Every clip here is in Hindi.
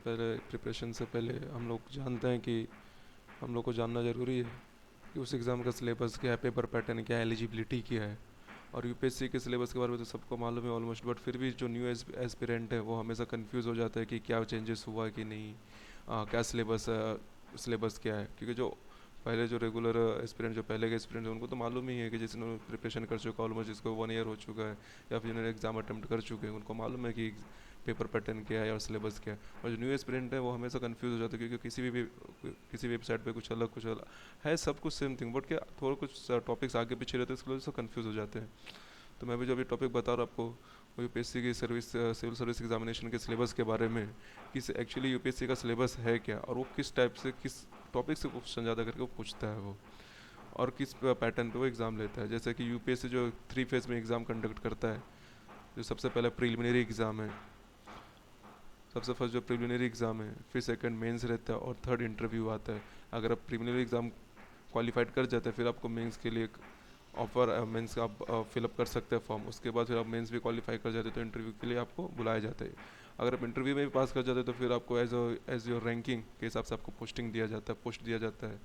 पहले प्रिपरेशन से पहले हम लोग जानते हैं कि हम लोग को जानना ज़रूरी है कि उस एग्ज़ाम का सिलेबस क्या है, पेपर पैटर्न क्या है, एलिजिबिलिटी क्या है। और यूपीएससी के सिलेबस के बारे में तो सबको मालूम है ऑलमोस्ट, बट फिर भी जो न्यू एस्पिरेंट है वो हमेशा कंफ्यूज हो जाता है कि क्या चेंजेस हुआ है कि नहीं, क्या सिलेबस क्या है। क्योंकि जो पहले जो रेगुलर एस्पिरेंट, जो पहले के एस्पिरेंट है, उनको तो मालूम ही है कि जिसने प्रिपरेशन कर चुका ऑलमोस्ट, जिसको 1 ईयर हो चुका है या फिर जिन्होंने एग्ज़ाम अटेम्प्ट कर चुके हैं, उनको मालूम है कि पेपर पैटर्न क्या है और सिलेबस क्या है। और जो न्यू एस्पिरेंट है वो हमेशा कंफ्यूज हो जाता है, क्योंकि किसी भी वेबसाइट पे कुछ अलग है, सब कुछ सेम थिंग, बट क्या थोड़ा कुछ टॉपिक्स आगे पीछे रहते हैं, इसकी वजह से कंफ्यूज हो जाते हैं। तो मैं भी जो अभी टॉपिक बता रहा हूँ आपको, वो यूपीएससी की सिविल सर्विस एग्जामिनेशन के सिलेबस के बारे में, कि एक्चुअली यूपीएससी का सिलेबस है क्या, और वो किस टाइप से, किस टॉपिक से क्वेश्चन ज़्यादा करके वो पूछता है वो, और किस पैटर्न पे वो एग्ज़ाम लेता है। जैसे कि यूपीएससी जो 3 फेज़ में एग्ज़ाम कंडक्ट करता है, जो सबसे पहले प्रिलिमिनरी एग्ज़ाम है, सबसे फर्स्ट जो प्रिलिमिनरी एग्ज़ाम है, फिर सेकंड मेंस रहता है और थर्ड इंटरव्यू आता है। अगर आप प्रिलिमिनरी एग्ज़ाम क्वालिफाइड कर जाते हैं, फिर आपको मेंस के लिए ऑफर, मेंस का आप फिलअप कर सकते हैं फॉर्म। उसके बाद फिर आप मेंस भी क्वालिफाई कर जाते हैं तो इंटरव्यू के लिए आपको बुलाया जाता है। अगर आप इंटरव्यू में भी पास कर जाते हैं तो फिर आपको एज योर रैंकिंग के हिसाब से आपको पोस्टिंग दिया जाता है, पोस्ट दिया जाता है।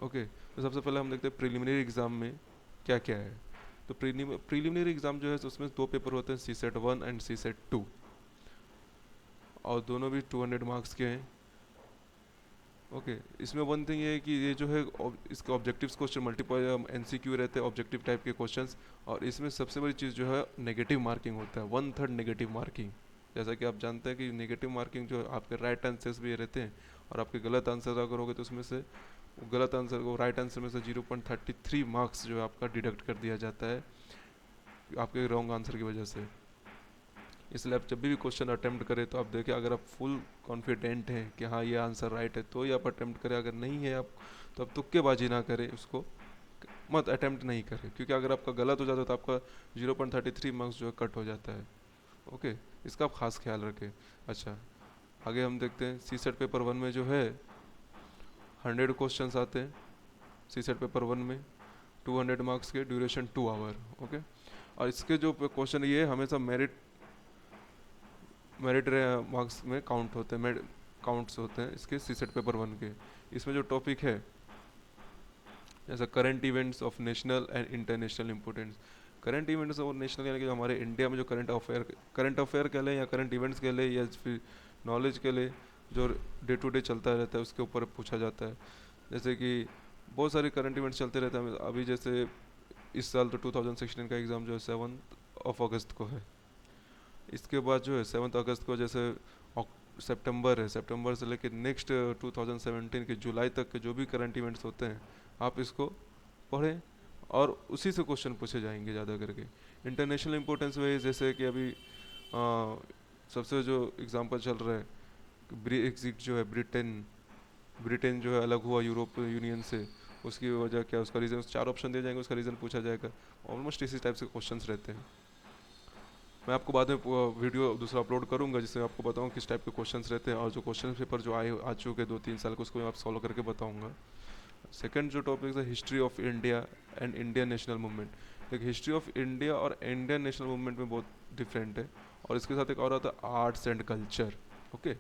ओके, तो सबसे पहले हम देखते हैं प्रिलिमिनरी एग्ज़ाम में क्या क्या है। तो प्रीलिमिनरी एग्ज़ाम जो है, तो उसमें 2 पेपर होते हैं, सी सेट 1 एंड सी सेट 2, और दोनों भी 200 मार्क्स के हैं। ओके, इसमें वन थिंग ये है कि ये जो है इसके ऑब्जेक्टिव्स क्वेश्चन, मल्टीपल एनसीक्यू रहते हैं, ऑब्जेक्टिव टाइप के क्वेश्चंस। और इसमें सबसे बड़ी चीज़ जो है नेगेटिव मार्किंग होता है, 1/3 नेगेटिव मार्किंग। जैसा कि आप जानते हैं कि नेगेटिव मार्किंग जो आपके राइट आंसर्स भी रहते हैं, और आपके गलत आंसर अगर होगे तो उसमें से गलत आंसर को, राइट आंसर में से 0.33 मार्क्स जो है आपका डिडक्ट कर दिया जाता है आपके रॉन्ग आंसर की वजह से। इसलिए आप जब भी क्वेश्चन अटेम्प्ट करें तो आप देखें, अगर आप फुल कॉन्फिडेंट हैं कि हाँ ये आंसर राइट है तो ही आप अटेम्प्ट करें, अगर नहीं है आप तो आप तुक्केबाजी ना करें, उसको मत अटेम्प्ट नहीं करें, क्योंकि अगर आपका गलत हो जाता है तो आपका 0.33 मार्क्स जो है कट हो जाता है। ओके, इसका आप खास ख्याल रखें। अच्छा, आगे हम देखते हैं सी सेट पेपर 1 में जो है 100 क्वेश्चन आते हैं। सी सेट पेपर 1 में 200 मार्क्स के, ड्यूरेशन 2 आवर। ओके, और इसके जो क्वेश्चन ये हमेशा मेरिट मेरिट मार्क्स में काउंट्स होते हैं इसके सी सेट पेपर 1 के। इसमें जो टॉपिक है, जैसे current events of national and international importance. Current events और नेशनल यानी कि हमारे इंडिया में जो करंट अफेयर कह लें या करंट इवेंट्स कह लें या फिर नॉलेज के लिए, जो डे टू डे चलता रहता है उसके ऊपर पूछा जाता है। जैसे कि बहुत सारे करंट इवेंट्स चलते रहते हैं अभी, जैसे इस साल तो 2016 का एग्ज़ाम जो है 7 अगस्त को है। इसके बाद जो है 7 अगस्त को, जैसे सितंबर है, सितंबर से लेकर नेक्स्ट 2017 के जुलाई तक के जो भी करंट इवेंट्स होते हैं, आप इसको पढ़ें और उसी से क्वेश्चन पूछे जाएंगे ज़्यादा करके। इंटरनेशनल इंपॉर्टेंस में जैसे कि अभी सबसे जो एग्जांपल चल रहा है, ब्रेक्सिट जो है, ब्रिटेन ब्रिटेन जो है अलग हुआ यूरोप यूनियन से, उसकी वजह क्या, उसका रीज़न, 4 ऑप्शन दिए जाएंगे, उसका रीज़न पूछा जाएगा। ऑलमोस्ट इसी टाइप से क्वेश्चंस रहते हैं। मैं आपको बाद में वीडियो दूसरा अपलोड करूंगा जिसमें आपको बताऊँ किस टाइप के क्वेश्चंस रहते हैं, और जो क्वेश्चन पेपर जो आए आ चुके 2-3 साल के, उसको मैं आप सॉल्व करके बताऊंगा। सेकंड जो टॉपिक है, history of India and Indian national movement. देखिए, हिस्ट्री ऑफ इंडिया और इंडियन नेशनल मूवमेंट में बहुत डिफरेंट है। और इसके साथ एक और आता है arts and culture. Okay,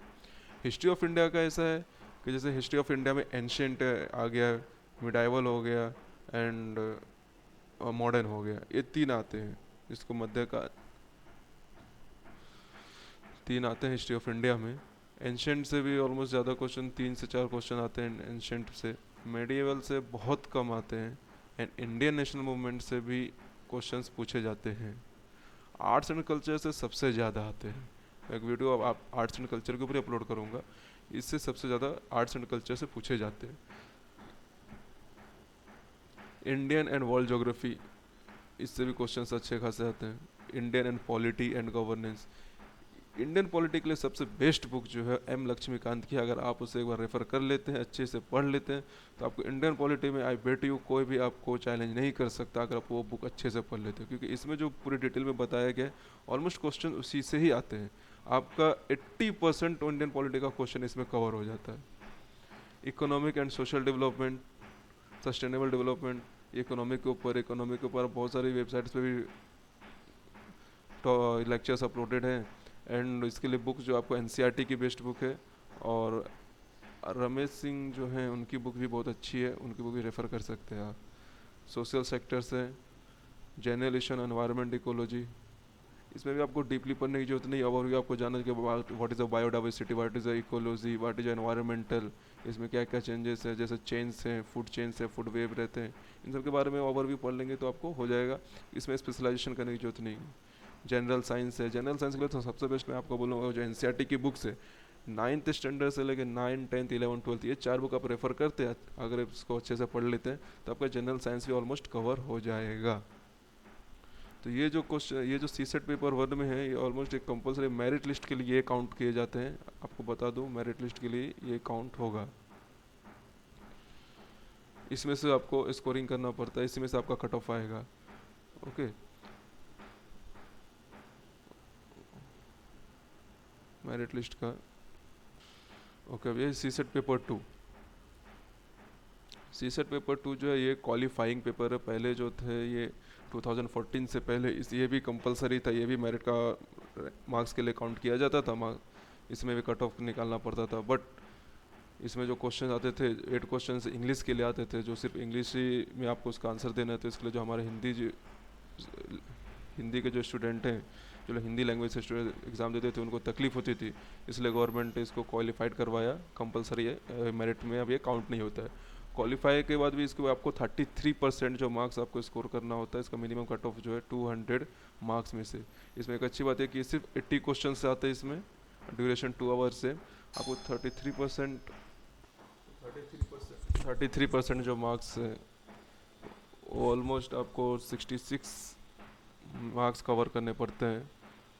history of India का ऐसा है कि जैसे हिस्ट्री ऑफ इंडिया में एंशेंट आ गया, मिडाइवल हो गया एंड मॉडर्न हो गया, ये 3 आते हैं। इसको मध्य का 3 आते हैं हिस्ट्री ऑफ इंडिया में। एंशेंट से भी ऑलमोस्ट ज़्यादा क्वेश्चन, 3 से 4 क्वेश्चन आते हैं एंशेंट से। मेडिएवल से बहुत कम आते हैं। एंड इंडियन नेशनल मूवमेंट से भी क्वेश्चंस पूछे जाते हैं। आर्ट्स एंड कल्चर से सबसे ज़्यादा आते हैं। एक वीडियो अब आप आर्ट्स एंड कल्चर के ऊपर अपलोड करूँगा, इससे सबसे ज़्यादा आर्ट्स एंड कल्चर से पूछे जाते हैं। इंडियन एंड वर्ल्ड ज्योग्राफी, इससे भी क्वेश्चंस अच्छे खासे आते हैं। Indian and polity and governance, Indian polity के लिए सबसे बेस्ट बुक जो है एम लक्ष्मीकांत की, अगर आप उसे एक बार रेफ़र कर लेते हैं, अच्छे से पढ़ लेते हैं, तो आपको इंडियन पॉलिटी में आई बेट यू कोई भी आपको चैलेंज नहीं कर सकता अगर आप वो बुक अच्छे से पढ़ लेते हैं, क्योंकि इसमें जो पूरी डिटेल में बताया गया है, ऑलमोस्ट क्वेश्चन उसी से ही आते हैं। आपका 80% इंडियन पॉलिटी का क्वेश्चन इसमें कवर हो जाता है। Economic and social development, sustainable development, economic के ऊपर बहुत सारी वेबसाइट्स पे भी लेक्चर्स अपलोडेड हैं। एंड इसके लिए बुक जो आपको एनसीईआरटी की बेस्ट बुक है, और रमेश सिंह जो हैं उनकी बुक भी बहुत अच्छी है, उनकी बुक भी रेफ़र कर सकते हैं आप। सोशल सेक्टर से जनरेशन एनवायरनमेंट इकोलॉजी, इसमें भी आपको डीपली पढ़ने की जरूरत नहीं, ओवरव्यू आपको जानना है कि what is a biodiversity, what is a ecology, what is environmental, इसमें क्या क्या चेंजेस है, जैसे चेंज हैं, फूड चेंज है, फूड वेव रहते हैं, इन सब के बारे में ओवरव्यू पढ़ लेंगे तो आपको हो जाएगा, इसमें स्पेशलाइजेशन करने की जरूरत नहीं। जनरल साइंस है, जनरल साइंस के लिए तो सबसे बेस्ट मैं आपको बोलूँगा जो एनसीईआरटी की बुक्स है, 9th स्टैंडर्ड से लेकर 9, 10th, 11, 12 ये 4 बुक आप रेफ़र करते हैं, अगर इसको अच्छे से पढ़ लेते हैं तो आपका जनरल साइंस भी ऑलमोस्ट कवर हो जाएगा। तो ये जो क्वेश्चन, ये जो सीसेट पेपर 1 में है, ये ऑलमोस्ट एक कंपलसरी मेरिट लिस्ट के लिए ये काउंट किए जाते हैं, आपको बता दूं मेरिट लिस्ट के लिए ये काउंट होगा। इसमें से आपको स्कोरिंग करना पड़ता है, इसमें से आपका कट ऑफ आएगा। ओके, मेरिट लिस्ट का। ओके, अब ये सीसेट पेपर 2, सीसेट पेपर 2 जो है ये क्वालिफाइंग पेपर है। पहले जो थे ये 2014 से पहले ये भी कंपलसरी था, ये भी मेरिट का मार्क्स के लिए काउंट किया जाता था, इसमें भी कट ऑफ निकालना पड़ता था। बट इसमें जो क्वेश्चन आते थे 8 क्वेश्चन इंग्लिश के लिए आते थे, जो सिर्फ इंग्लिश ही में आपको उसका आंसर देना है। तो इसके लिए जो हमारे हिंदी के जो स्टूडेंट हैं, जो लोग हिंदी लैंग्वेज से स्टूडेंट एग्ज़ाम देते थे, उनको तकलीफ होती थी, इसलिए गवर्नमेंट ने इसको क्वालिफाइड करवाया, कंपलसरी है, मेरिट में अब ये काउंट नहीं होता है। क्वालिफाई के बाद भी इसको आपको 33% जो मार्क्स आपको स्कोर करना होता है, इसका मिनिमम कट ऑफ जो है 200 मार्क्स में से। इसमें एक अच्छी बात है कि सिर्फ 80 क्वेश्चन से आते हैं, इसमें ड्यूरेशन 2 आवर्स से आपको 33% जो मार्क्स है ऑलमोस्ट आपको 66 मार्क्स कवर करने पड़ते हैं,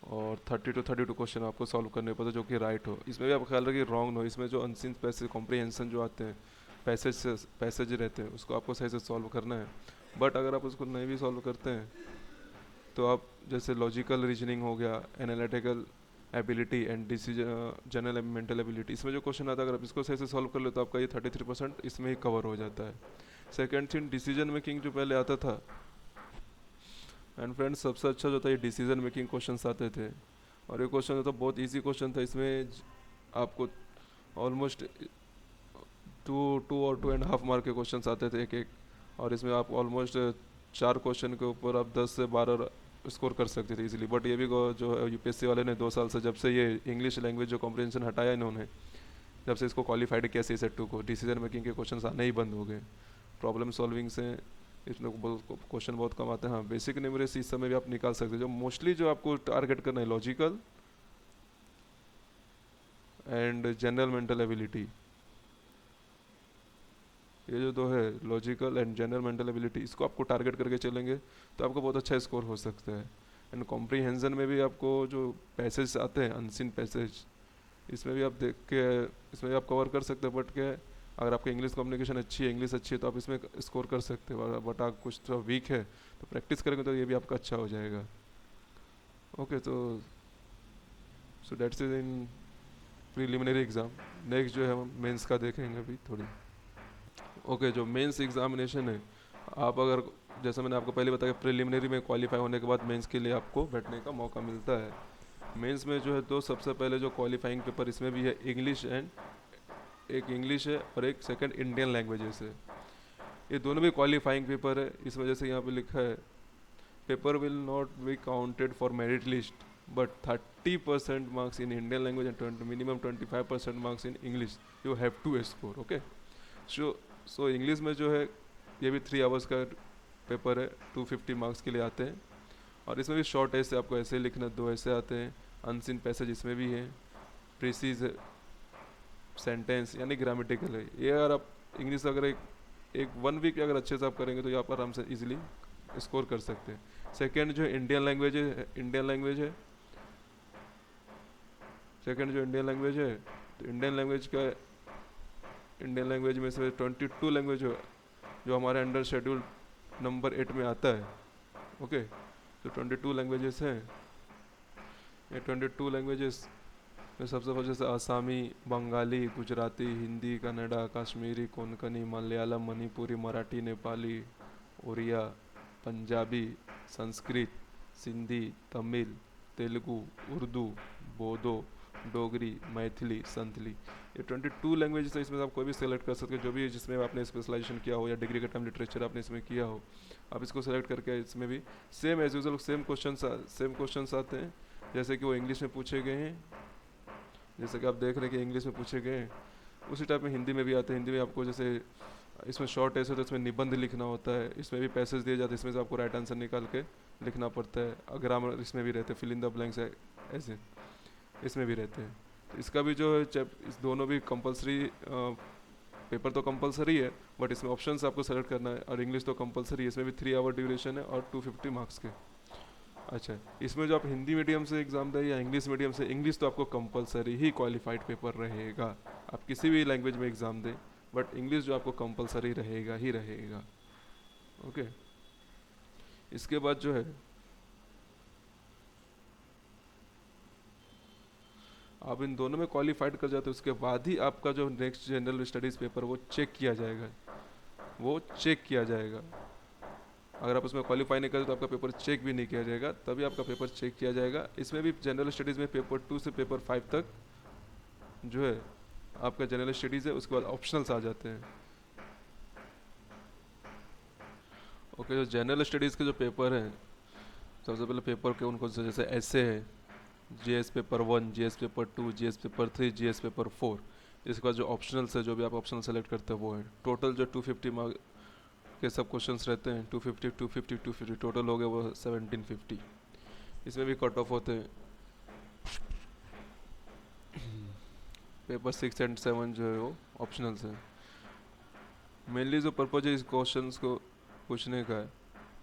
और 30 to 32 क्वेश्चन आपको सॉल्व करने पड़ते हैं जो कि राइट हो। इसमें भी आप ख्याल रखिए रॉन्ग हो, इसमें जो अनसीन पैसेज कॉम्प्रिहेंशन जो आते हैं, पैसेज रहते हैं, उसको आपको सही से सॉल्व करना है। बट अगर आप उसको नहीं भी सॉल्व करते हैं तो आप जैसे लॉजिकल रीजनिंग हो गया, analytical ability and decision general mental ability, इसमें जो क्वेश्चन आता है अगर आप इसको सही से सॉल्व कर ले तो आपका ये 33% इसमें ही कवर हो जाता है। सेकेंड थिंग डिसीजन मेकिंग जो पहले आता था, एंड फ्रेंड्स सबसे अच्छा जो था ये डिसीजन मेकिंग क्वेश्चंस आते थे, और ये क्वेश्चन तो बहुत इजी क्वेश्चन था। इसमें आपको ऑलमोस्ट 2 और 2.5 मार्क के क्वेश्चंस आते थे एक एक, और इसमें आप ऑलमोस्ट 4 क्वेश्चन के ऊपर आप 10 से 12 स्कोर कर सकते थे इजीली। बट ये भी जो यूपीएससी वाले ने 2 साल से, जब से ये इंग्लिश लैंग्वेज जो कॉम्प्रिहेंशन हटाया इन्होंने, जब से इसको क्वालिफाइड किया सीसेट 2 को, डिसीजन मेकिंग के क्वेश्चन आने ही बंद हो गए। प्रॉब्लम सॉल्विंग से इसमें क्वेश्चन बहुत कम आते हैं। हाँ, बेसिक न्यूमरेसी इस समय भी आप निकाल सकते हैं। जो मोस्टली जो आपको टारगेट करना है logical and general mental ability, ये जो दो है logical and general mental ability, इसको आपको टारगेट करके चलेंगे तो आपको बहुत अच्छा स्कोर हो सकता है। एंड कॉम्प्रीहेंशन में भी आपको जो पैसेज आते हैं अनसीन पैसेज, इसमें भी आप देख के इसमें भी आप कवर कर सकते हैं। बट क्या है, अगर आपकी इंग्लिश कम्युनिकेशन अच्छी है, इंग्लिश अच्छी है, तो आप इसमें स्कोर कर सकते हो। बट आप कुछ थोड़ा वीक है तो प्रैक्टिस करेंगे तो ये भी आपका अच्छा हो जाएगा। ओके, तो so that's is in preliminary exam. Next जो है हम मेंस का देखेंगे अभी थोड़ी। ओके, जो मेंस एग्जामिनेशन है, आप अगर जैसा मैंने आपको पहले बताया प्रीलिमिनरी में क्वालिफाई होने के बाद मेंस के लिए आपको बैठने का मौका मिलता है। मेंस में जो है तो सबसे पहले जो क्वालिफाइंग पेपर इसमें भी है इंग्लिश, एंड एक इंग्लिश है और एक सेकंड इंडियन लैंग्वेजेस है। ये दोनों भी क्वालिफाइंग पेपर है। इस वजह से यहाँ पे लिखा है paper will not be counted for merit list but 30% marks in Indian language and minimum 25% marks in English you have to score. Okay, so English में जो है ये भी 3 आवर्स का पेपर है, 250 मार्क्स के लिए आते हैं। और इसमें भी शॉर्ट ऐसे आपको ऐसे लिखना, 2 ऐसे आते हैं, अनसीन पैसेज इसमें भी है, प्रीसीज सेंटेंस यानी ग्रामेटिकल है। ये अगर आप इंग्लिश अगर एक 1 वीक अगर अच्छे से आप करेंगे तो ये आप आराम से इजीली स्कोर कर सकते हैं। सेकेंड जो इंडियन लैंग्वेज है, सेकेंड जो इंडियन लैंग्वेज है, तो इंडियन लैंग्वेज में से 22 लैंग्वेज जो हमारे अंडर शेड्यूल नंबर 8 में आता है। ओके, तो 22 लैंग्वेजेस हैं। ये 22 लैंग्वेजेस में सबसे पहले जैसे आसामी, बंगाली, गुजराती, हिंदी, कन्नड़ा, कश्मीरी, कोंकणी, मलयालम, मणिपुरी, मराठी, नेपाली, उड़िया, पंजाबी, संस्कृत, सिंधी, तमिल, तेलुगु, उर्दू, बोडो, डोगरी, मैथिली, संथली, ये 22 लैंग्वेजेस है। इसमें से आप कोई भी सेलेक्ट कर सकते हो, जो भी जिसमें आपने स्पेशलाइजेशन किया हो या डिग्री का टाइम लिटरेचर आपने इसमें किया हो, आप इसको सेलेक्ट करके इसमें भी same as usual same question आते हैं जैसे कि वो इंग्लिश में पूछे गए हैं। जैसे कि आप देख रहे हैं कि इंग्लिश में पूछे गए हैं, उसी टाइप में हिंदी में भी आते हैं। हिंदी में आपको जैसे इसमें शॉर्ट ऐसे तो इसमें निबंध लिखना होता है, इसमें भी पैसेज दिए जाते हैं, इसमें से आपको राइट आंसर निकाल के लिखना पड़ता है। ग्रामर इसमें भी रहते हैं, फिल इन द ब्लैंक्स ऐसे इसमें भी रहते हैं। तो इसका भी जो है इस दोनों भी कंपलसरी, पेपर तो कंपलसरी है बट इसमें ऑप्शंस आपको सेलेक्ट करना है। और इंग्लिश तो कंपलसरी है, इसमें भी 3 आवर ड्यूरेशन है और 250 मार्क्स के। अच्छा, इसमें जो आप हिंदी मीडियम से एग्ज़ाम दें या इंग्लिश मीडियम से, इंग्लिश तो आपको कंपलसरी ही क्वालिफाइड पेपर रहेगा। आप किसी भी लैंग्वेज में एग्ज़ाम दें बट इंग्लिश जो आपको कंपलसरी रहेगा ही रहेगा। ओके, इसके बाद जो है आप इन दोनों में क्वालिफाइड कर जाते हो, उसके बाद ही आपका जो नेक्स्ट जनरल स्टडीज़ पेपर वो चेक किया जाएगा, वो चेक किया जाएगा। अगर आप उसमें क्वालिफाई नहीं करते तो आपका पेपर चेक भी नहीं किया जाएगा, तभी आपका पेपर चेक किया जाएगा। इसमें भी जनरल स्टडीज़ में पेपर 2 से पेपर 5 तक जो है आपका जनरल स्टडीज़ है, उसके बाद ऑप्शनल्स आ जाते हैं। ओके, जो जनरल स्टडीज़ के जो पेपर हैं, सबसे पहले पेपर के उनको जैसे ऐसे है, GS paper 1, GS paper 2, GS paper 3, GS paper 4। इसके बाद जो ऑप्शनल्स है, जो भी आप ऑप्शनल सेलेक्ट करते हैं वो है। टोटल जो 250 मार्क के सब क्वेश्चंस रहते हैं, 250 250 250 टोटल हो गए वो 1750। इसमें भी कट ऑफ होते हैं। पेपर 6 एंड 7 जो है वो ऑप्शनल्स है। मेनली जो पर्पज है इस क्वेश्चंस को पूछने का है,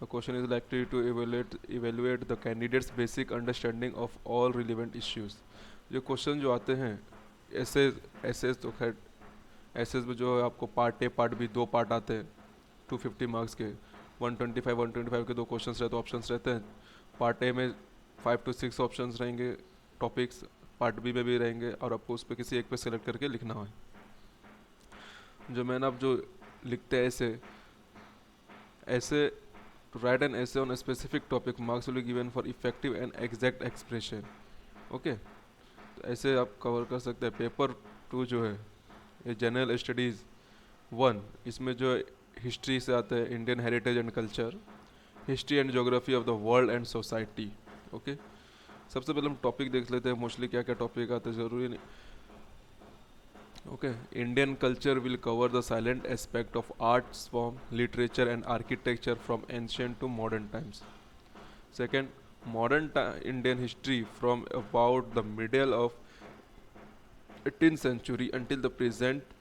the question is likely to evaluate the candidates basic understanding of all relevant issues. जो क्वेश्चन जो आते हैं ऐसे ऐसे तो खैर ऐसे में जो है आपको part A part B 2 part आते हैं 250 मार्क्स के। 125 के 2 क्वेश्चंस रहते हैं, ऑप्शंस रहते हैं। पार्ट ए में 5 to 6 ऑप्शंस रहेंगे टॉपिक्स, पार्ट बी में भी रहेंगे और आपको उस पर किसी एक पे सेलेक्ट करके लिखना है। जो मैंने आप जो लिखते हैं ऐसे ऐसे to write an essay on a specific topic, marks will be given for effective and exact expression. Okay, तो ऐसे आप कवर कर सकते हैं। पेपर 2 जो है ये जनरल स्टडीज़ 1, इसमें जो हिस्ट्री से आता है, Indian heritage and culture, history and geography of the world and society. Okay, सबसे पहले हम टॉपिक देख लेते हैं, मोस्टली क्या क्या टॉपिक आते हैं, ज़रूरी नहीं। Okay, Indian culture will cover the silent aspect of arts form, literature and architecture from ancient to modern times. Second, Indian history from about the middle of 18th century until the present,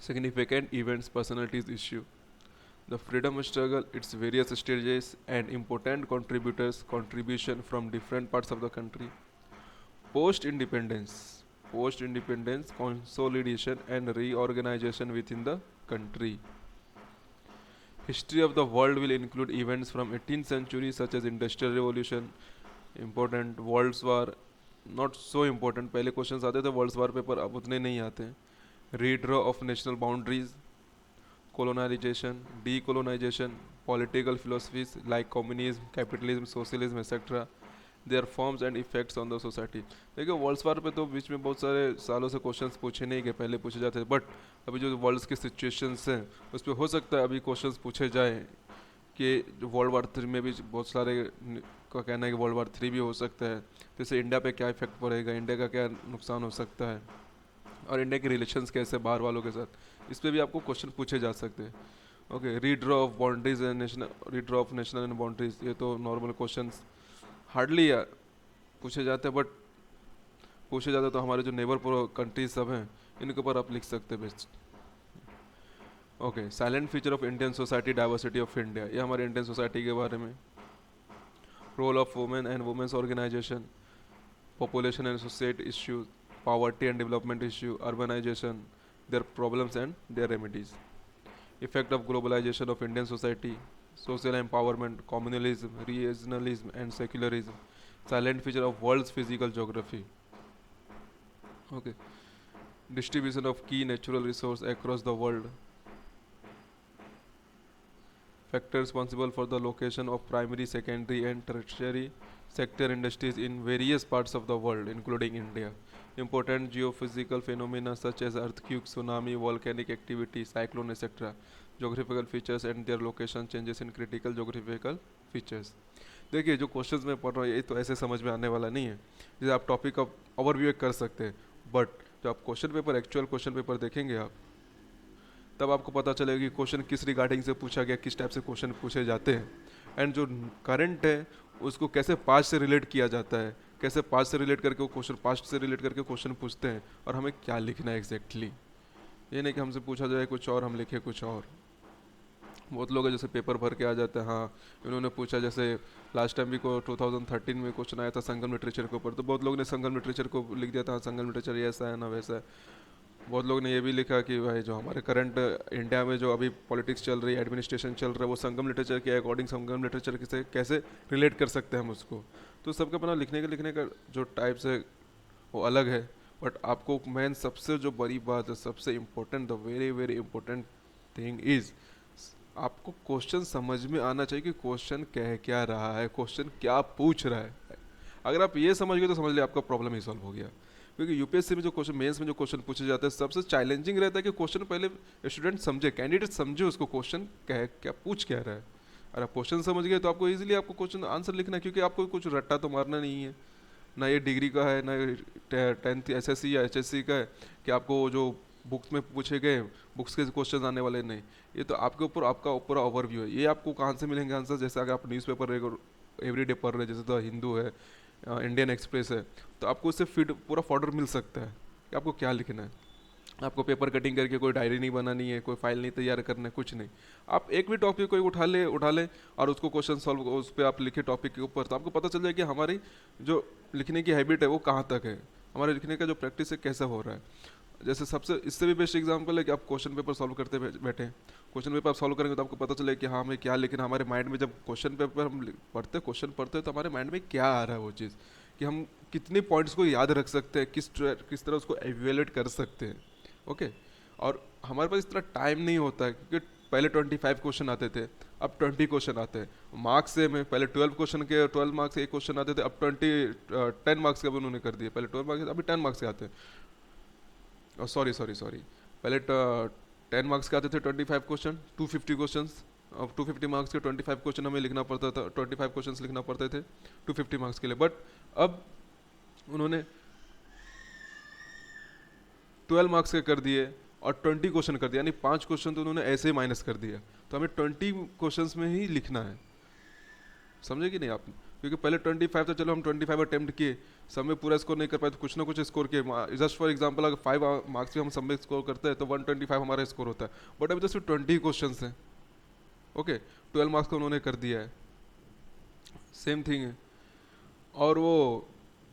significant events, personalities issue. The freedom struggle, its various stages and important contribution from different parts of the country. Post-independence, consolidation and reorganization within the country. History of the world will include events from 18th century such as Industrial Revolution, important, World War, not so important, पहले क्वेश्चंस आते थे वर्ल्ड वार पेपर, अब उतने नहीं आते हैं। Redraw of national boundaries, colonization, decolonization, political philosophies like communism, capitalism, socialism, etc. Their forms and effects on the society. देखिए वर्ल्ड वार पे तो बीच में बहुत सारे सालों से क्वेश्चंस पूछे नहीं गए, पहले पूछे जाते थे, बट अभी जो वर्ल्ड की सिचुएशंस हैं उस पर हो सकता है अभी क्वेश्चंस पूछे जाए कि जो वर्ल्ड वार 3 में भी बहुत सारे का कहना है कि वर्ल्ड वार 3 भी हो सकता है, तो इससे इंडिया पे क्या इफेक्ट पड़ेगा, इंडिया का क्या नुकसान हो सकता है और इंडिया के रिलेशंस कैसे बाहर वालों के साथ, इस पर भी आपको क्वेश्चन पूछे जा सकते हैं। Okay, redraw of boundaries and redraw of national and boundaries, ये तो नॉर्मल क्वेश्चंस हार्डली पूछे जाते हैं, बट पूछे जाते तो हमारे जो नेबर कंट्रीज सब हैं इनके ऊपर आप लिख सकते हैं best. Okay, silent feature of Indian society, diversity of India, ये हमारे इंडियन सोसाइटी के बारे में। Role of women and women's organisation, population and society issues, poverty and development issue, urbanization, their problems and their remedies. Effect of globalization of Indian society, social empowerment, communalism, regionalism and secularism, silent feature of world's physical geography. Okay, distribution of key natural resource across the world, factor responsible for the location of primary, secondary, and tertiary sector industries in various parts of the world, including India. Important geophysical phenomena such as earthquake, tsunami, volcanic activity, cyclone, etc. Geographical features and their location changes in critical geographical features. देखिए जो क्वेश्चंस मैं पढ़ रहा हूँ ये तो ऐसे समझ में आने वाला नहीं है, जैसे आप टॉपिक का ओवरव्यू कर सकते हैं, बट जब आप question paper actual question paper देखेंगे आप, तब आपको पता चलेगा कि क्वेश्चन किस रिगार्डिंग से पूछा गया, किस टाइप से क्वेश्चन पूछे जाते हैं, एंड जो करंट है उसको कैसे पास्ट से रिलेट किया जाता है, कैसे पास्ट से रिलेट करके वो क्वेश्चन पास्ट से रिलेट करके क्वेश्चन पूछते हैं, और हमें क्या लिखना है एग्जैक्टली। ये नहीं कि हमसे पूछा जाए कुछ और हम लिखे कुछ और। बहुत लोग हैं जैसे पेपर भर के आ जाते हैं, हाँ इन्होंने पूछा, जैसे लास्ट टाइम भी को 2013 में क्वेश्चन आया था संगम लिटरेचर के ऊपर, तो बहुत लोग ने संगम लिटरेचर को लिख दिया था, हाँ, संगम लिटरेचर ये ऐसा है ना वैसा है। बहुत लोग ने ये भी लिखा कि भाई जो हमारे करंट इंडिया में जो अभी पॉलिटिक्स चल रही है, एडमिनिस्ट्रेशन चल रहा है, वो संगम लिटरेचर के अकॉर्डिंग संगम लिटरेचर से कैसे रिलेट कर सकते हैं हम उसको। तो सबका अपना लिखने का जो टाइप्स है वो अलग है, बट आपको मेन सबसे जो बड़ी बात है, सबसे important, the very very important thing is आपको क्वेश्चन समझ में आना चाहिए कि क्वेश्चन कह क्या रहा है, क्वेश्चन क्या पूछ रहा है। अगर आप ये समझ गए तो समझ लिया आपका प्रॉब्लम ही सॉल्व हो गया। क्योंकि यूपीएससी में जो क्वेश्चन, मेंस में जो क्वेश्चन पूछे जाते हैं, सबसे चैलेंजिंग रहता है कि क्वेश्चन पहले स्टूडेंट समझे, कैंडिडेट समझे उसको क्वेश्चन कह क्या पूछ क्या रहा है। अगर आप क्वेश्चन समझ गए तो आपको इजीली आपको क्वेश्चन आंसर लिखना है, क्योंकि आपको कुछ रट्टा तो मारना नहीं है, ना ये डिग्री का है, ना ये 10th एसएससी या एचएससी का है कि आपको जो बुक्स में पूछे गए बुक्स के क्वेश्चन आने वाले नहीं। ये तो आपके ऊपर आपका पूरा ओवरव्यू है। ये आपको कहाँ से मिलेंगे आंसर, जैसे अगर आप न्यूज़पेपर एवरीडे पढ़ रहे हैं, जैसे द हिंदू है, इंडियन एक्सप्रेस है, तो आपको उससे फीड पूरा फॉर्डर मिल सकता है कि आपको क्या लिखना है। आपको पेपर कटिंग करके कोई डायरी नहीं बनानी है, कोई फाइल नहीं तैयार करना है, कुछ नहीं। आप एक भी टॉपिक कोई उठा ले और उसको क्वेश्चन सॉल्व उस पर आप लिखे टॉपिक के ऊपर, तो आपको पता चल जाए कि हमारी जो लिखने की हैबिट है वो कहाँ तक है, हमारे लिखने का जो प्रैक्टिस है कैसा हो रहा है। जैसे सबसे इससे भी बेस्ट एग्जांपल है कि आप क्वेश्चन पेपर सॉल्व करते बैठे, क्वेश्चन पेपर आप सॉल्व करेंगे तो आपको पता चले कि हाँ हमें क्या लिखना। हमारे माइंड में जब क्वेश्चन पेपर हम क्वेश्चन पढ़ते हैं तो हमारे माइंड में क्या आ रहा है वो चीज़, कि हम कितने पॉइंट्स को याद रख सकते हैं, किस तरह उसको एवेल्यूएट कर सकते हैं। ओके, और हमारे पास इतना टाइम नहीं होता है, क्योंकि पहले 25 क्वेश्चन आते थे, अब 20 क्वेश्चन आते हैं मार्क्स से में। पहले 12 क्वेश्चन के 12 मार्क्स के एक क्वेश्चन आते थे, अब 10 मार्क्स के भी उन्होंने कर दिए। पहले 12 मार्क्स, अभी 10 मार्क्स के आते हैं। सॉरी पहले 10 मार्क्स के आते थे 25 क्वेश्चन, 250 क्वेश्चन। अब 250 मार्क्स के 25 क्वेश्चन हमें लिखना पड़ता था, 25 क्वेश्चन लिखना पड़ते थे 250 मार्क्स के लिए। बट अब उन्होंने 12 मार्क्स के कर दिए और 20 क्वेश्चन कर दिया, यानी 5 क्वेश्चन तो उन्होंने ऐसे ही माइनस कर दिया। तो हमें 20 क्वेश्चन में ही लिखना है, समझे कि नहीं आप? क्योंकि पहले 25 तो चलो हम 25 अटेम्प्ट किए, सब में पूरा स्कोर नहीं कर पाए तो कुछ ना कुछ स्कोर किए। जस्ट फॉर एग्जांपल अगर 5 मार्क्स भी हम सब में स्कोर करते हैं तो 125 हमारा स्कोर होता है। बट अभी तो सिर्फ 20 क्वेश्चन हैं। ओके, 12 मार्क्स का उन्होंने कर दिया है, सेम थिंग है। और वो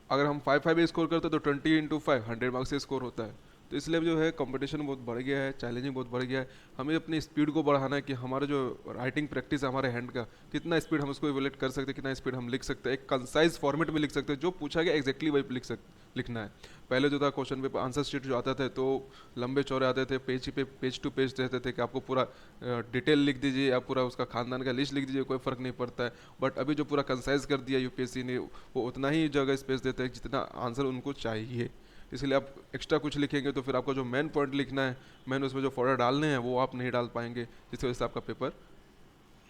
अगर हम 5 स्कोर करते हैं तो 20 इंटू 5 100 मार्क्स से स्कोर होता है। तो इसलिए जो है कंपटीशन बहुत बढ़ गया है, चैलेंजिंग बहुत बढ़ गया है। हमें अपनी स्पीड को बढ़ाना है कि हमारा जो राइटिंग प्रैक्टिस है हमारे हैंड का, कितना स्पीड हम उसको इवोलेट कर सकते हैं, कितना स्पीड हम लिख सकते हैं, एक कंसाइज फॉर्मेट में लिख सकते हैं, जो पूछा गया एग्जैक्टली वही लिखना है। पहले जो था क्वेश्चन पेपर आंसर शीट जो आता था तो लंबे चौड़े आते थे, पेज टू पेज रहते थे कि आपको पूरा डिटेल लिख दीजिए, आप पूरा उसका खानदान का लिस्ट लिख दीजिए, कोई फ़र्क नहीं पड़ता है। बट अभी जो पूरा कंसाइज कर दिया यूपीएससी ने, वो उतना ही जगह स्पेस देते हैं जितना आंसर उनको चाहिए। इसलिए आप एक्स्ट्रा कुछ लिखेंगे तो फिर आपको जो मेन पॉइंट लिखना है, मेन उसमें जो फॉर्डर डालने हैं वो आप नहीं डाल पाएंगे, जिसकी वजह से आपका पेपर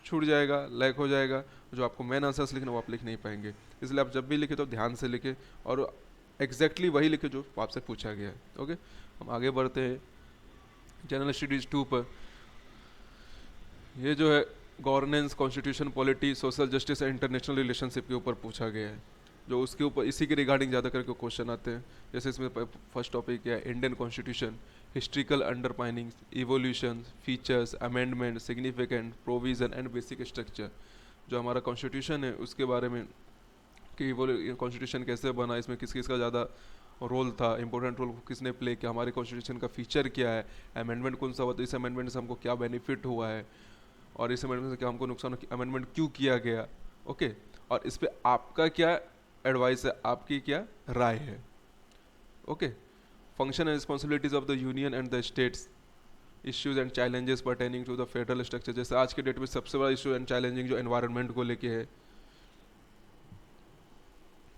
छूट जाएगा, लैक हो जाएगा। जो आपको मेन आंसर्स लिखना वो आप लिख नहीं पाएंगे। इसलिए आप जब भी लिखे तो ध्यान से लिखे और एग्जैक्टली वही लिखे जो आपसे पूछा गया है। ओके, हम आगे बढ़ते हैं जनरल स्टडीज 2 पर। ये जो है governance, constitution, polity, social justice and international relationship के ऊपर पूछा गया है, जो उसके ऊपर इसी के रिगार्डिंग ज़्यादा करके क्वेश्चन आते हैं। जैसे इसमें फर्स्ट टॉपिक है Indian constitution, historical underpinning, evolution, features, amendment, significant, provision and basic structure. जो हमारा कॉन्स्टिट्यूशन है उसके बारे में कि वो कॉन्स्टिट्यूशन कैसे बना, इसमें किस किस का ज़्यादा रोल था, इंपॉर्टेंट रोल किसने प्ले किया, हमारे कॉन्स्टिट्यूशन का फीचर क्या है, अमेंडमेंट कौन सा हुआ, तो इस अमेंडमेंट से हमको क्या बेनिफिट हुआ है और इस अमेंडमेंट से क्या हमको नुकसान, अमेंडमेंट क्यों किया गया। ओके, और इस पर आपका क्या एडवाइस है, आपकी क्या राय है। Okay, function and responsibilities of the union and the states, issues and challenges pertaining to the federal structure, जैसे आज के डेट में सबसे बड़ा इशू एंड चैलेंजिंग जो एनवायरनमेंट को लेके है,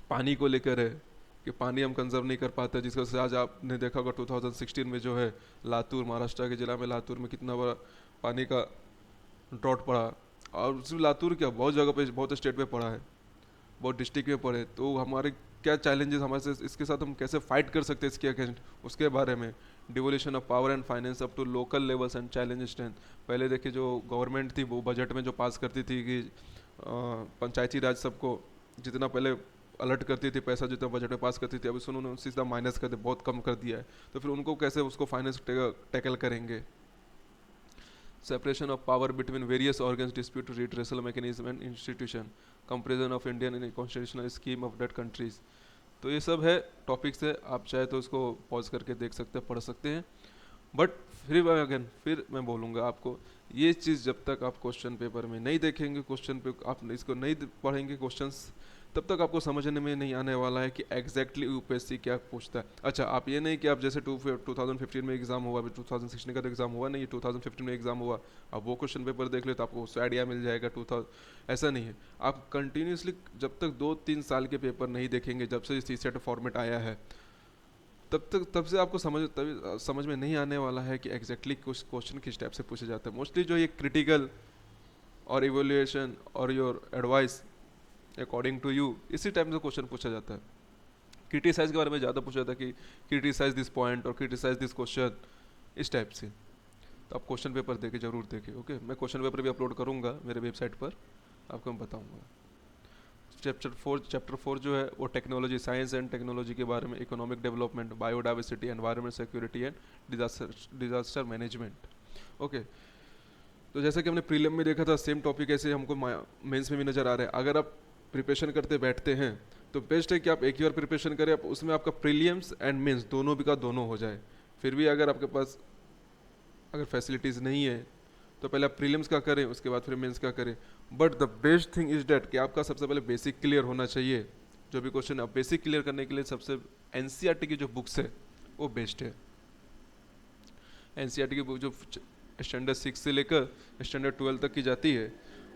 पानी को लेकर है कि पानी हम कंजर्व नहीं कर पाते, जिसका वजह से आज आपने देखा होगा 2016 में जो है लातूर, महाराष्ट्र के जिला में लातूर में कितना बड़ा पानी का ड्रॉट पड़ा। और सिर्फ लातूर क्या, बहुत जगह पे, बहुत स्टेट पे पड़ा है, बहुत डिस्ट्रिक्ट में पड़े। तो हमारे क्या चैलेंजेस हमारे से, इसके साथ हम कैसे फाइट कर सकते हैं इसके अगेंस्ट, उसके बारे में। Devolution of power and finance up to local levels and challenge strength. पहले देखिए जो गवर्नमेंट थी वो बजट में जो पास करती थी कि पंचायती राज सबको जितना पहले अलर्ट करती थी पैसा, जितना बजट में पास करती थी, अब इसको उन्होंने सीधा माइनस कर दिया, बहुत कम कर दिया है। तो फिर उनको कैसे उसको फाइनेंस टैकल करेंगे। Separation of power between various organs, dispute redressal mechanism and institution, comparison of Indian in constitutional scheme of that countries. तो ये सब है टॉपिक्स है, आप चाहे तो इसको पॉज करके देख सकते हैं, पढ़ सकते हैं। बट फिर मैं बोलूँगा आपको, ये चीज़ जब तक आप क्वेश्चन पेपर में नहीं देखेंगे, क्वेश्चन पे आप इसको नहीं पढ़ेंगे क्वेश्चंस, तब तक आपको समझने में नहीं आने वाला है कि एग्जैक्टली यूपीएससी क्या पूछता है। अच्छा, आप ये नहीं कि आप जैसे 2015 में एग्जाम हुआ, अभी 2016 का तो एग्जाम हुआ नहीं, 2015 में एग्जाम हुआ, अब वो क्वेश्चन पेपर देख ले तो आपको उससे आइडिया मिल जाएगा 2000। ऐसा नहीं है, आप कंटिन्यूसली जब तक 2-3 साल के पेपर नहीं देखेंगे, जब से सीसेट फॉर्मेट आया है, तब से आपको समझ में नहीं आने वाला है कि एग्जैक्टली कुछ क्वेश्चन किस टाइप से पूछे जाते हैं। मोस्टली जो ये क्रिटिकल और इवोल्यूशन और your advice according to you, इसी टाइप से क्वेश्चन पूछा जाता है। क्रिटिसाइज के बारे में ज़्यादा पूछा जाता है कि क्रिटिसाइज दिस पॉइंट और क्रिटिसाइज दिस क्वेश्चन, इस टाइप से। तो आप क्वेश्चन पेपर देके जरूर देखें। ओके, मैं क्वेश्चन पेपर भी अपलोड करूँगा मेरे वेबसाइट पर, आपको मैं बताऊँगा। चैप्टर 4 जो है वो टेक्नोलॉजी, साइंस एंड टेक्नोलॉजी के बारे में, economic development, biodiversity, environment security and disaster management. Okay, तो जैसा कि हमने प्रीलिम में देखा था, सेम टॉपिक ऐसे हमको मेंस में भी नज़र आ रहा है। अगर आप प्रिपरेशन करते बैठते हैं तो बेस्ट है कि आप एक ही बार प्रिपरेशन करें, आप उसमें आपका प्रीलिम्स एंड मेंस दोनों भी का दोनों हो जाए। फिर भी अगर आपके पास अगर फैसिलिटीज़ नहीं है तो पहले आप प्रीलिम्स का करें, उसके बाद फिर मेंस का करें। But the best thing is that कि आपका सबसे पहले बेसिक क्लियर होना चाहिए। जो भी क्वेश्चन, आप बेसिक क्लियर करने के लिए सबसे एनसीईआरटी की जो बुक्स है वो बेस्ट है। एनसीईआरटी की बुक जो स्टैंडर्ड 6 से लेकर स्टैंडर्ड 12 तक की जाती है,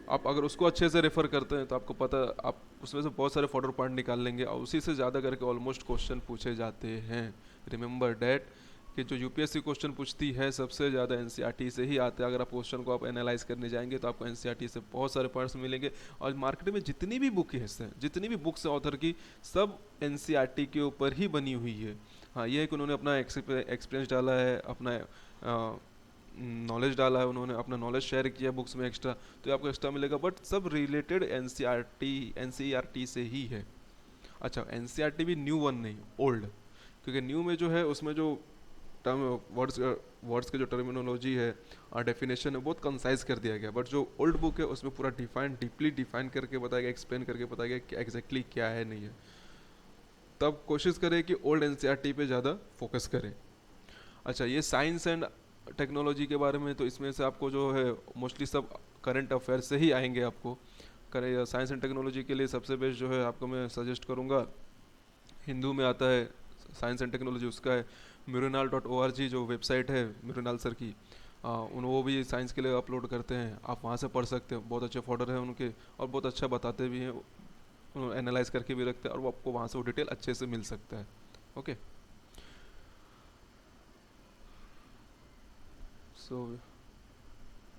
आप अगर उसको अच्छे से रेफर करते हैं तो आपको पता, आप उसमें से बहुत सारे फॉर्डर पॉइंट निकाल लेंगे और उसी से ज़्यादा करके ऑलमोस्ट क्वेश्चन पूछे जाते हैं। रिमेंबर डैट कि जो यूपीएससी क्वेश्चन पूछती है सबसे ज़्यादा एनसीईआरटी से ही आते हैं। अगर आप क्वेश्चन को आप एनालाइज करने जाएंगे तो आपको एनसीईआरटी से बहुत सारे पॉइंट्स मिलेंगे। और मार्केट में जितनी भी बुक है, जितनी भी बुक्स है ऑथर की, सब एनसीईआरटी के ऊपर ही बनी हुई है। हाँ, ये है कि उन्होंने अपना एक्सपीरियंस डाला है, अपना नॉलेज डाला है, उन्होंने अपना नॉलेज शेयर किया बुक्स में एक्स्ट्रा, तो आपको एक्स्ट्रा मिलेगा। बट सब रिलेटेड एनसीईआरटी से ही है। अच्छा, एनसीईआरटी भी न्यू वन नहीं, ओल्ड, क्योंकि न्यू में जो है उसमें जो टर्म वर्ड्स के जो टर्मिनोलॉजी है और डेफिनेशन है बहुत कंसाइज कर दिया गया। बट जो ओल्ड बुक है उसमें पूरा डीपली डिफाइन करके बताया गया, एक्सप्लेन करके बताया गया कि एग्जैक्टली क्या है नहीं है। तब कोशिश करें कि ओल्ड एनसीईआरटी पे ज़्यादा फोकस करें। अच्छा, ये साइंस एंड टेक्नोलॉजी के बारे में, तो इसमें से आपको जो है मोस्टली सब करंट अफेयर से ही आएंगे। आपको साइंस एंड टेक्नोलॉजी के लिए सबसे बेस्ट जो है आपको मैं सजेस्ट करूँगा, हिंदू में आता है साइंस एंड टेक्नोलॉजी, उसका है mrinal.org जो वेबसाइट है मृणाल सर की, वो भी साइंस के लिए अपलोड करते हैं, आप वहाँ से पढ़ सकते हैं। बहुत अच्छे फॉर्डर हैं उनके और बहुत अच्छा बताते भी हैं, एनालाइज करके भी रखते हैं और वो आपको वहाँ से वो डिटेल अच्छे से मिल सकता है। Okay, so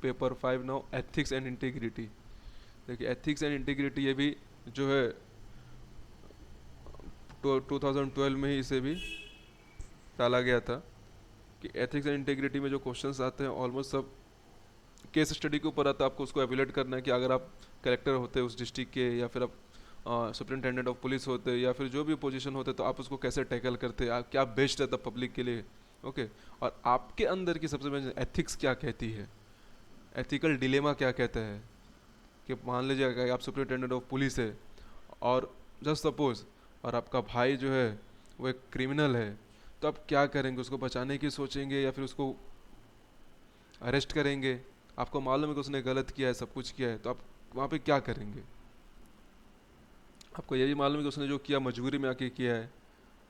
paper 5 now, ethics and integrity. देखिए, एथिक्स एंड इंटीग्रिटी ये भी जो है 2012 में ही इसे भी डाला गया था कि एथिक्स एंड इंटीग्रिटी में जो क्वेश्चंस आते हैं ऑलमोस्ट सब केस स्टडी के ऊपर आता है। आपको उसको एवेल्यूएट करना है कि अगर आप कलेक्टर होते उस डिस्ट्रिक्ट के, या फिर आप सुपरिटेंडेंट ऑफ पुलिस होते, या फिर जो भी पोजीशन होते, तो आप उसको कैसे टैकल करते, आप क्या बेस्ट रहता पब्लिक के लिए। ओके, और आपके अंदर की सबसे मेन एथिक्स क्या कहती है, एथिकल डिलेमा क्या कहता है। कि मान लीजिए अगर आप सुपरिटेंडेंट ऑफ पुलिस है और जस्ट सपोज और आपका भाई जो है वो एक क्रिमिनल है, तो आप क्या करेंगे, उसको बचाने की सोचेंगे या फिर उसको अरेस्ट करेंगे। आपको मालूम है कि उसने गलत किया है, सब कुछ किया है, तो आप वहाँ पे क्या करेंगे। आपको ये भी मालूम है कि उसने जो किया मजबूरी में आके किया है,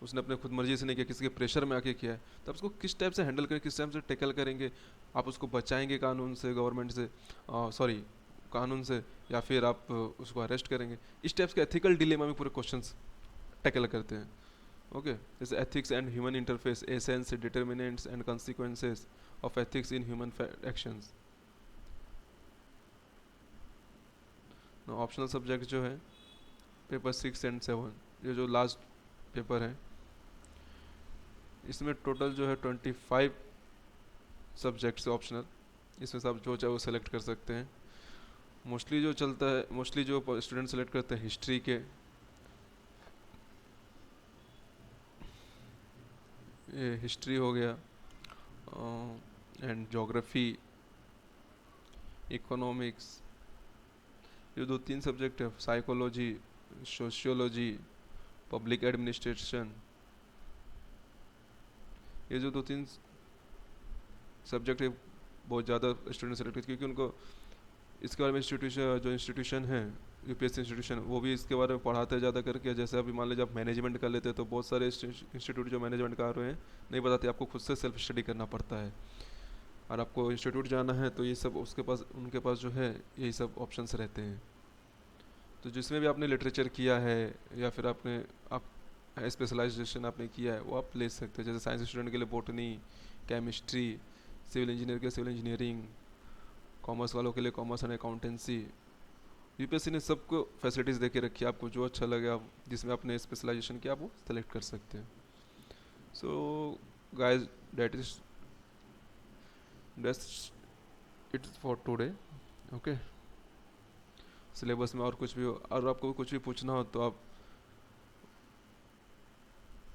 उसने अपने खुद मर्जी से नहीं किया, किसी के प्रेशर में आके किया है, तो आप उसको किस टाइप से हैंडल करें, किस टाइप से टैकल करेंगे? आप उसको बचाएंगे कानून से, गवर्नमेंट से, सॉरी कानून से, या फिर आप उसको अरेस्ट करेंगे? इस टाइप के एथिकल डिलेमा में पूरे क्वेश्चंस टैकल करते हैं। ओके, जैसे ethics and human interface, essence, determinants and consequences of ethics in human actions. Optional subject जो है पेपर 6 एंड 7, ये जो लास्ट पेपर है, इसमें टोटल जो है 25 सब्जेक्ट्स ऑप्शनल, इसमें से आप जो चाहे वो सेलेक्ट कर सकते हैं। मोस्टली जो चलता है, मोस्टली जो स्टूडेंट सेलेक्ट करते हैं हिस्ट्री के, ये हिस्ट्री हो गया, एंड जोग्राफी, इकोनॉमिक्स, ये 2-3 सब्जेक्ट है, साइकोलॉजी, सोशियोलॉजी, पब्लिक एडमिनिस्ट्रेशन, ये जो 2-3 सब्जेक्ट है बहुत ज़्यादा स्टूडेंट सेलेक्ट करते हैं, क्योंकि उनको इसके बारे में इंस्टीट्यूशन है, यूपीएससी इंस्टीट्यूशन, वो भी इसके बारे में पढ़ाते हैं ज़्यादा करके। जैसे अभी मान लीजिए आप मैनेजमेंट कर लेते हैं, तो बहुत सारे इंस्टीट्यूट जो मैनेजमेंट कर रहे हैं नहीं बताते, आपको खुद से सेल्फ स्टडी करना पड़ता है। और आपको इंस्टीट्यूट जाना है तो ये सब उसके पास, उनके पास जो है यही सब ऑप्शंस रहते हैं। तो जिसमें भी आपने लिटरेचर किया है या फिर आपने आप स्पेशलाइजेशन आपने किया है, वो आप ले सकते हैं। जैसे साइंस स्टूडेंट के लिए बॉटनी, केमिस्ट्री, सिविल इंजीनियर के सिविल इंजीनियरिंग, कॉमर्स वालों के लिए कॉमर्स एंड अकाउंटेंसी। यूपीएससी ने सबको फैसिलिटीज़ दे के रखी है, आपको जो अच्छा लगे आप जिसमें आपने स्पेशलाइजेशन किया आप वो सेलेक्ट कर सकते हैं। So guys, that is it's for today. Okay, syllabus में और कुछ भी हो, और आपको कुछ भी पूछना हो तो आप